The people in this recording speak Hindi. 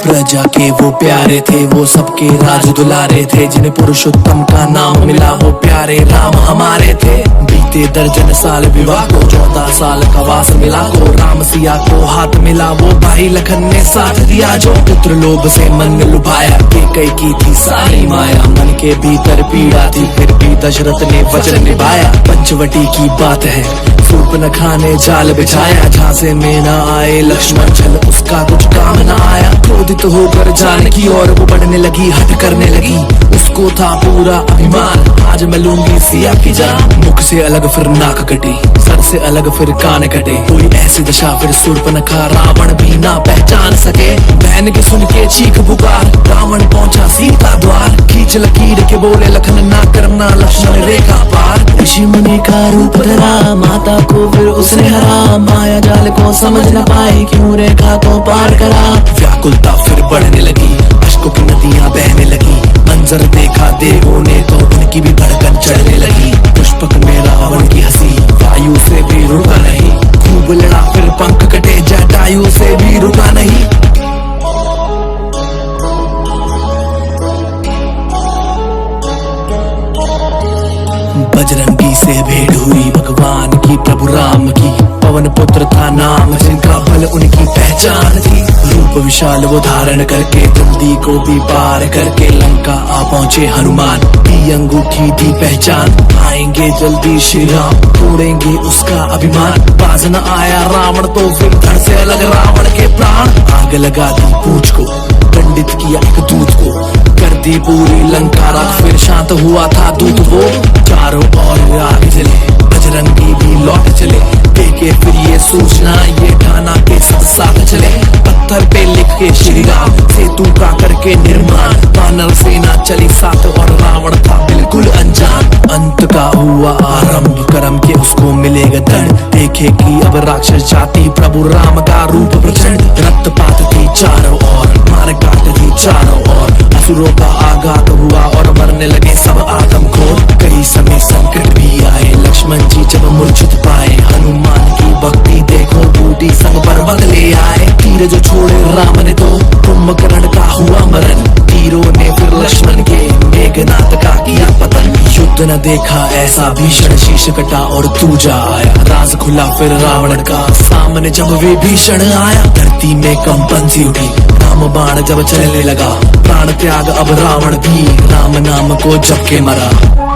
प्रजा के वो प्यारे थे, वो सबके राज दुलारे थे, जिन्हें पुरुषोत्तम का नाम मिला वो प्यारे राम हमारे थे। बीते दर्जन साल विवाह को, 14 साल का वास मिला को, राम सिया को हाथ मिला वो भाई लखन ने साथ दिया जो। पुत्र लोभ से मन लुभाया, कई की थी सारी माया, मन के भीतर पीड़ा थी फिर भी दशरथ ने वचन निभाया। पंचवटी की बात है, शूर्पणखा ने जाल बिछाया, झांसे में न आए लक्ष्मण छल उसका कुछ काम न आया। क्रोधित होकर जानकी और वो बढ़ने लगी, हट करने लगी, उसको था पूरा अभिमान, आज मैं लूंगी सिया की जान। मुख से अलग फिर नाक कटी, सर से अलग फिर कान कटे, कोई ऐसी दशा फिर शूर्पणखा रावण भी ना पहचान सके। बहन की सुन के चीख पुकार, रावण पहुंचा सीता द्वार, खींच लकीर के बोले लखन ना करना लक्ष्मण रेखा पार। ऋषि मुनि का रूप धरा, माता को फिर उसने हरा, माया जाल को समझ न पाई, क्यों रेखा को पार करा। व्याकुलता फिर बढ़ने लगी, अश्कों की नदियां बहने लगी, मंजर देखा देवों ने तो उनकी भी धड़कन चढ़ने लगी। पुष्पक में रावण की हंसी, वायु से भी रुका नहीं, खूब लड़ा फिर पंख कटे, जटायु से भी रुका नहीं। बजरंगी से भेंट हुई भगवान की प्रभु राम की, पवन पुत्र था नाम जिनका बल उनकी पहचान थी। रूप विशाल वो धारण करके, नदी को भी पार करके लंका आ पहुंचे हनुमान, की अंगूठी थी पहचान। आएंगे जल्दी श्री राम, तोड़ेंगे उसका अभिमान, बाज न आया रावण तो फिर धड़ से अलग रावण के प्राण। आग लगा दी पूंछ को, दंडित किया एक दूत को, कर दी पूरी लंका राख, फिर शांत हुआ था दूत वो। चारों ओर आग जले, बजरंगी भी लौट चले, देखे फिर ये सूचना ये ठाना के सब साथ चले। पत्थर पे लिख के श्री राम, सेतु का करके निर्माण, वानर सेना चली साथ और रावण था बिल्कुल अनजान। अंत का हुआ आरंभ, कर्म के उसको मिलेगा दंड, देखे कि अब राक्षस जाति प्रभु राम का रूप प्रचंड। रक्तपात थी चारों ओर, मार काट थी चारों ओर, असुरों का आघात हुआ और मरने लगे सब आदमखोर। कई समय संकट भी आए, लक्ष्मण जी जब मूर्छित पाए, हनुमान की भक्ति देखो बूटी संग पर्वत ले आए। तीर जो छोड़े राम ने तो कुंभकर्ण का हुआ मरण, तीरों ने फिर लक्ष्मण के मेघनाथ का किया पतन। युद्ध न देखा ऐसा भीषण, शीश कटा और दूजा आया, राज खुला फिर रावण का, सामने जब वे भीषण आया। धरती में कंपन सी उठी, राम बाण जब चलने लगा, प्राण त्याग अब रावण भी, राम नाम को जप के मरा।